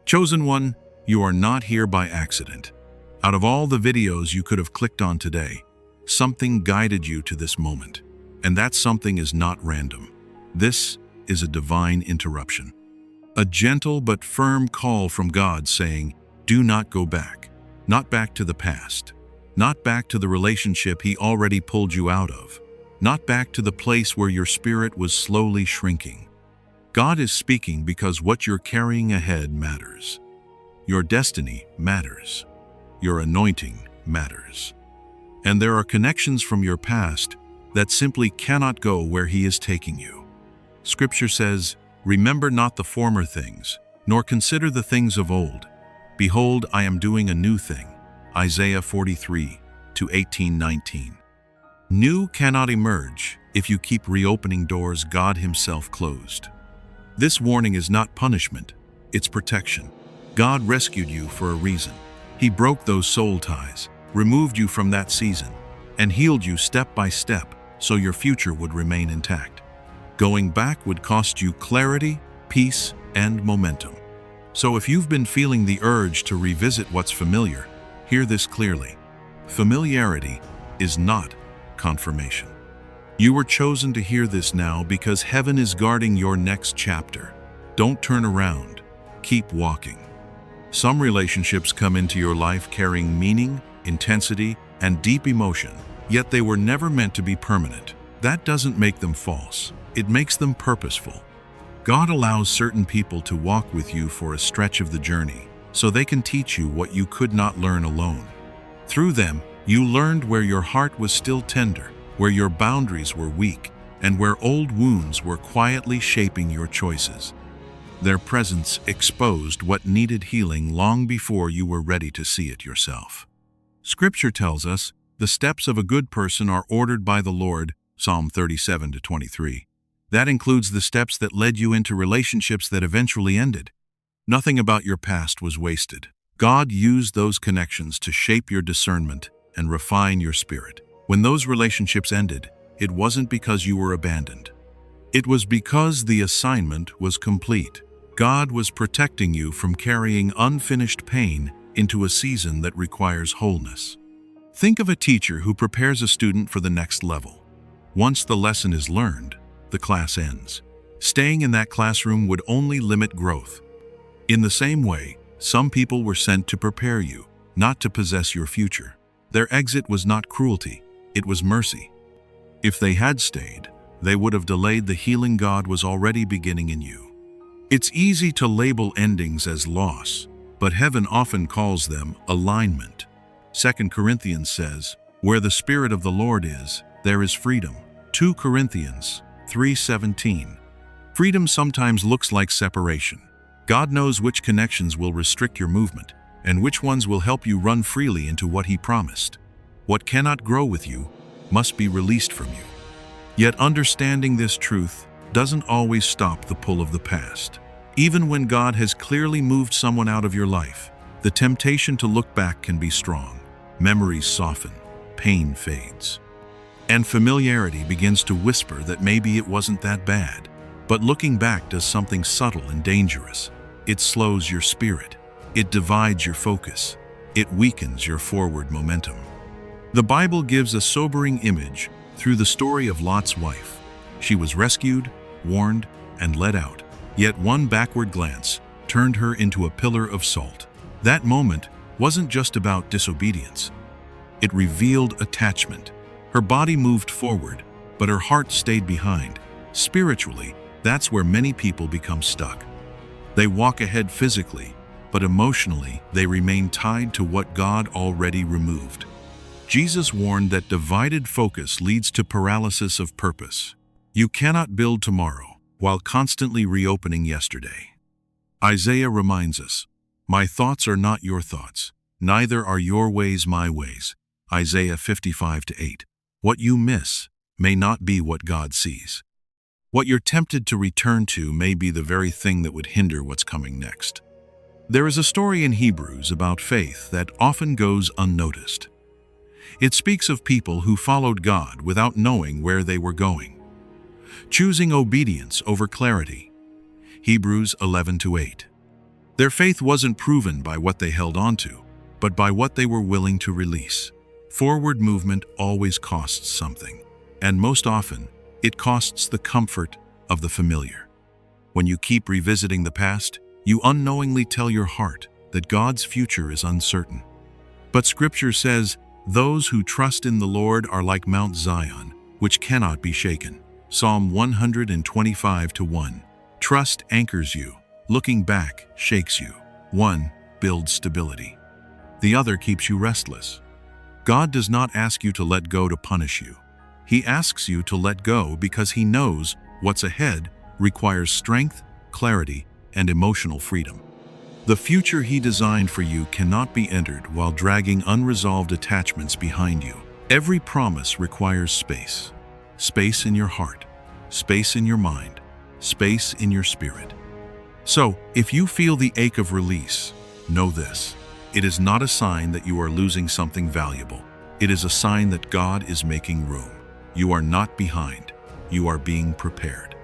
Chosen one, you are not here by accident. Out of all the videos you could have clicked on today, something guided you to this moment. And that something is not random. This is a divine interruption. A gentle but firm call from God saying, do not go back. Not back to the past. Not back to the relationship He already pulled you out of. Not back to the place where your spirit was slowly shrinking. God is speaking because what you're carrying ahead matters. Your destiny matters. Your anointing matters. And there are connections from your past that simply cannot go where He is taking you. Scripture says, remember not the former things, nor consider the things of old. Behold, I am doing a new thing. Isaiah 43:18-19. New cannot emerge if you keep reopening doors God Himself closed. This warning is not punishment, it's protection. God rescued you for a reason. He broke those soul ties, removed you from that season, and healed you step by step so your future would remain intact. Going back would cost you clarity, peace, and momentum. So if you've been feeling the urge to revisit what's familiar, hear this clearly. Familiarity is not confirmation. You were chosen to hear this now because heaven is guarding your next chapter. Don't turn around. Keep walking. Some relationships come into your life carrying meaning, intensity, and deep emotion, yet they were never meant to be permanent. That doesn't make them false. It makes them purposeful. God allows certain people to walk with you for a stretch of the journey, so they can teach you what you could not learn alone. Through them, you learned where your heart was still tender, where your boundaries were weak, and where old wounds were quietly shaping your choices. Their presence exposed what needed healing long before you were ready to see it yourself. Scripture tells us, the steps of a good person are ordered by the Lord, Psalm 37:23. That includes the steps that led you into relationships that eventually ended. Nothing about your past was wasted. God used those connections to shape your discernment and refine your spirit. When those relationships ended, it wasn't because you were abandoned. It was because the assignment was complete. God was protecting you from carrying unfinished pain into a season that requires wholeness. Think of a teacher who prepares a student for the next level. Once the lesson is learned, the class ends. Staying in that classroom would only limit growth. In the same way, some people were sent to prepare you, not to possess your future. Their exit was not cruelty, it was mercy. If they had stayed, they would have delayed the healing God was already beginning in you. It's easy to label endings as loss, but heaven often calls them alignment. 2 Corinthians says, where the Spirit of the Lord is, there is freedom. 2 Corinthians 3:17. Freedom sometimes looks like separation. God knows which connections will restrict your movement, and which ones will help you run freely into what He promised. What cannot grow with you must be released from you. Yet understanding this truth doesn't always stop the pull of the past. Even when God has clearly moved someone out of your life, the temptation to look back can be strong. Memories soften, pain fades, and familiarity begins to whisper that maybe it wasn't that bad. But looking back does something subtle and dangerous. It slows your spirit. It divides your focus. It weakens your forward momentum. The Bible gives a sobering image through the story of Lot's wife. She was rescued, warned, and led out. Yet one backward glance turned her into a pillar of salt. That moment wasn't just about disobedience. It revealed attachment. Her body moved forward, but her heart stayed behind. Spiritually, that's where many people become stuck. They walk ahead physically, but emotionally, they remain tied to what God already removed. Jesus warned that divided focus leads to paralysis of purpose. You cannot build tomorrow while constantly reopening yesterday. Isaiah reminds us, my thoughts are not your thoughts, neither are your ways my ways. Isaiah 55:8. What you miss may not be what God sees. What you're tempted to return to may be the very thing that would hinder what's coming next. There is a story in Hebrews about faith that often goes unnoticed. It speaks of people who followed God without knowing where they were going, choosing obedience over clarity. Hebrews 11:8. Their faith wasn't proven by what they held onto, but by what they were willing to release. Forward movement always costs something, and most often, it costs the comfort of the familiar. When you keep revisiting the past, you unknowingly tell your heart that God's future is uncertain. But Scripture says, "Those who trust in the Lord are like Mount Zion, which cannot be shaken." Psalm 125:1. Trust anchors you. Looking back shakes you. One builds stability. The other keeps you restless. God does not ask you to let go to punish you. He asks you to let go because He knows what's ahead requires strength, clarity, and emotional freedom. The future He designed for you cannot be entered while dragging unresolved attachments behind you. Every promise requires space. Space in your heart, space in your mind, space in your spirit. So, if you feel the ache of release, know this: it is not a sign that you are losing something valuable. It is a sign that God is making room. You are not behind. You are being prepared.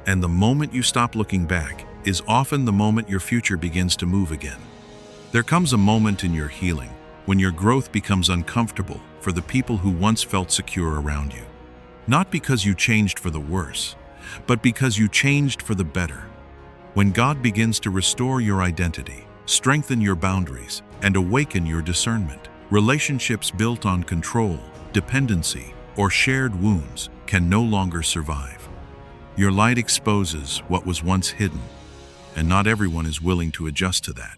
And the moment you stop looking back is often the moment your future begins to move again. There comes a moment in your healing when your growth becomes uncomfortable for the people who once felt secure around you. Not because you changed for the worse, but because you changed for the better. When God begins to restore your identity, strengthen your boundaries, and awaken your discernment, relationships built on control, dependency, or shared wounds can no longer survive. Your light exposes what was once hidden, and not everyone is willing to adjust to that.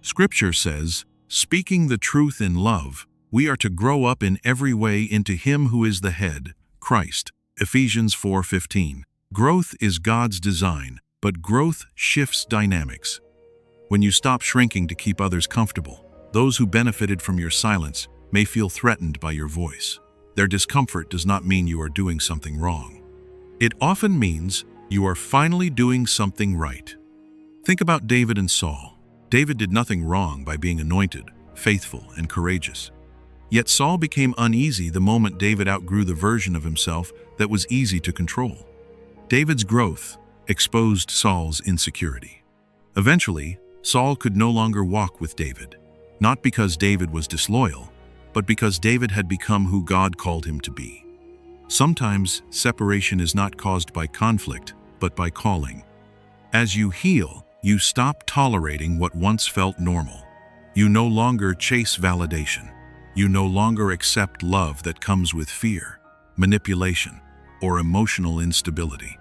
Scripture says, "Speaking the truth in love, we are to grow up in every way into Him who is the head, Christ." Ephesians 4:15. Growth is God's design, but growth shifts dynamics. When you stop shrinking to keep others comfortable, those who benefited from your silence may feel threatened by your voice. Their discomfort does not mean you are doing something wrong. It often means you are finally doing something right. Think about David and Saul. David did nothing wrong by being anointed, faithful, and courageous. Yet Saul became uneasy the moment David outgrew the version of himself that was easy to control. David's growth exposed Saul's insecurity. Eventually, Saul could no longer walk with David, not because David was disloyal, but because David had become who God called him to be. Sometimes separation is not caused by conflict, but by calling. As you heal, you stop tolerating what once felt normal. You no longer chase validation. You no longer accept love that comes with fear, manipulation, or emotional instability.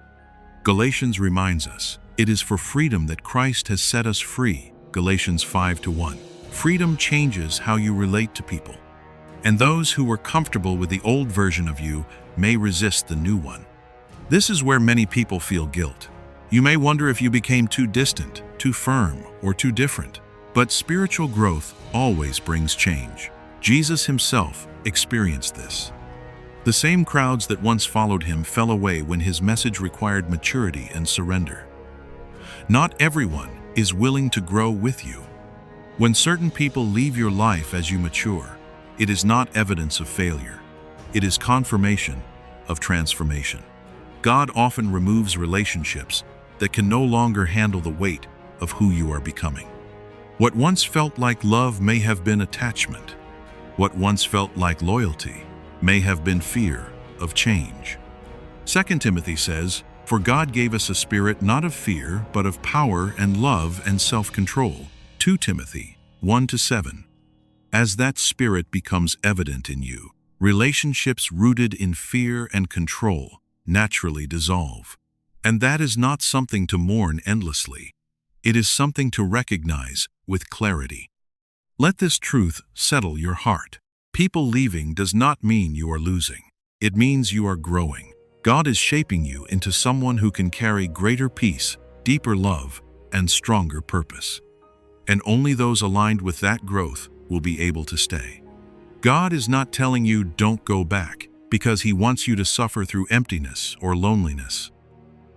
Galatians reminds us, it is for freedom that Christ has set us free. Galatians 5:1. Freedom changes how you relate to people. And those who were comfortable with the old version of you may resist the new one. This is where many people feel guilt. You may wonder if you became too distant, too firm, or too different. But spiritual growth always brings change. Jesus Himself experienced this. The same crowds that once followed Him fell away when His message required maturity and surrender. Not everyone is willing to grow with you. When certain people leave your life as you mature, it is not evidence of failure. It is confirmation of transformation. God often removes relationships that can no longer handle the weight of who you are becoming. What once felt like love may have been attachment. What once felt like loyalty may have been fear of change. 2 Timothy says, "For God gave us a spirit not of fear, but of power and love and self-control." 2 Timothy 1-7. As that spirit becomes evident in you, relationships rooted in fear and control naturally dissolve. And that is not something to mourn endlessly. It is something to recognize with clarity. Let this truth settle your heart. People leaving does not mean you are losing. It means you are growing. God is shaping you into someone who can carry greater peace, deeper love, and stronger purpose. And only those aligned with that growth will be able to stay. God is not telling you don't go back because He wants you to suffer through emptiness or loneliness.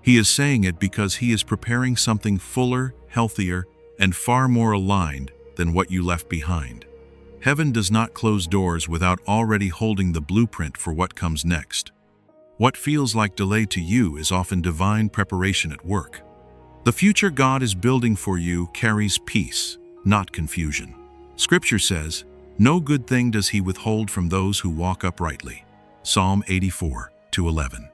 He is saying it because He is preparing something fuller, healthier, and far more aligned than what you left behind. Heaven does not close doors without already holding the blueprint for what comes next. What feels like delay to you is often divine preparation at work. The future God is building for you carries peace, not confusion. Scripture says, "No good thing does he withhold from those who walk uprightly." Psalm 84:11.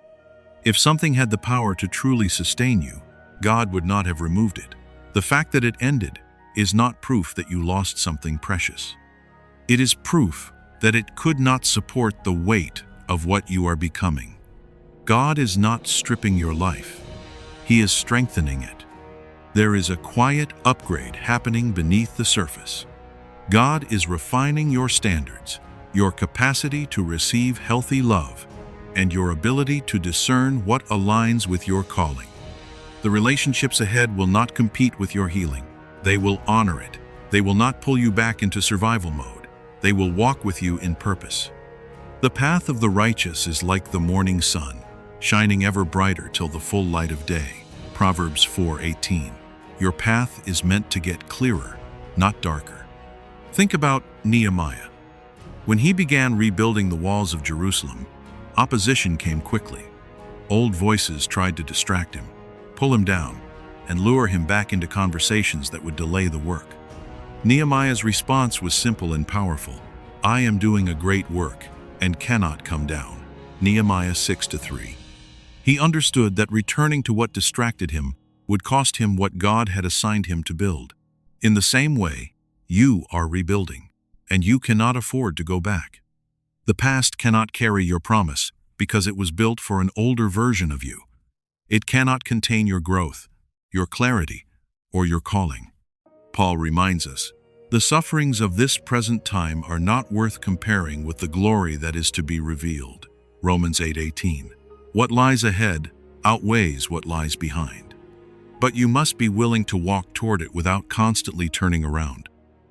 If something had the power to truly sustain you, God would not have removed it. The fact that it ended is not proof that you lost something precious. It is proof that it could not support the weight of what you are becoming. God is not stripping your life. He is strengthening it. There is a quiet upgrade happening beneath the surface. God is refining your standards, your capacity to receive healthy love, and your ability to discern what aligns with your calling. The relationships ahead will not compete with your healing. They will honor it. They will not pull you back into survival mode. They will walk with you in purpose. The path of the righteous is like the morning sun, shining ever brighter till the full light of day. Proverbs 4:18. Your path is meant to get clearer, not darker. Think about Nehemiah. When he began rebuilding the walls of Jerusalem, opposition came quickly. Old voices tried to distract him, pull him down, and lure him back into conversations that would delay the work. Nehemiah's response was simple and powerful. "I am doing a great work and cannot come down." Nehemiah 6:3. He understood that returning to what distracted him would cost him what God had assigned him to build. In the same way, you are rebuilding, and you cannot afford to go back. The past cannot carry your promise because it was built for an older version of you. It cannot contain your growth, your clarity, or your calling. Paul reminds us, "The sufferings of this present time are not worth comparing with the glory that is to be revealed." Romans 8:18. What lies ahead outweighs what lies behind. But you must be willing to walk toward it without constantly turning around.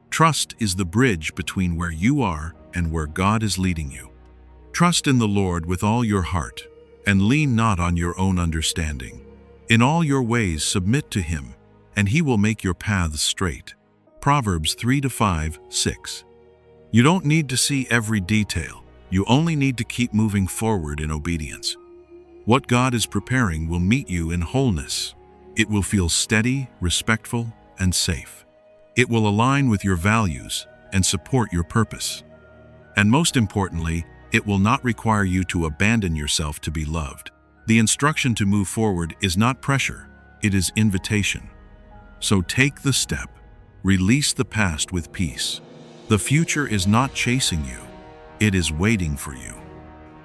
Trust is the bridge between where you are and where God is leading you. Trust in the Lord with all your heart, and lean not on your own understanding. In all your ways submit to Him, and He will make your paths straight. Proverbs 3-5, 6. You don't need to see every detail. You only need to keep moving forward in obedience. What God is preparing will meet you in wholeness. It will feel steady, respectful, and safe. It will align with your values and support your purpose. And most importantly, it will not require you to abandon yourself to be loved. The instruction to move forward is not pressure, it is invitation. So take the step. Release the past with peace. The future is not chasing you, it is waiting for you.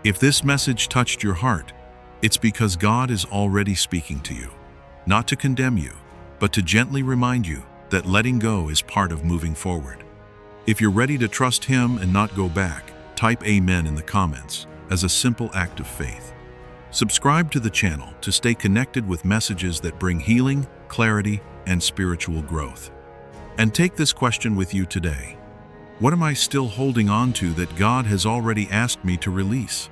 If this message touched your heart, it's because God is already speaking to you, not to condemn you, but to gently remind you that letting go is part of moving forward. If you're ready to trust Him and not go back, type Amen in the comments as a simple act of faith. Subscribe to the channel to stay connected with messages that bring healing, clarity, and spiritual growth. And take this question with you today. What am I still holding on to that God has already asked me to release?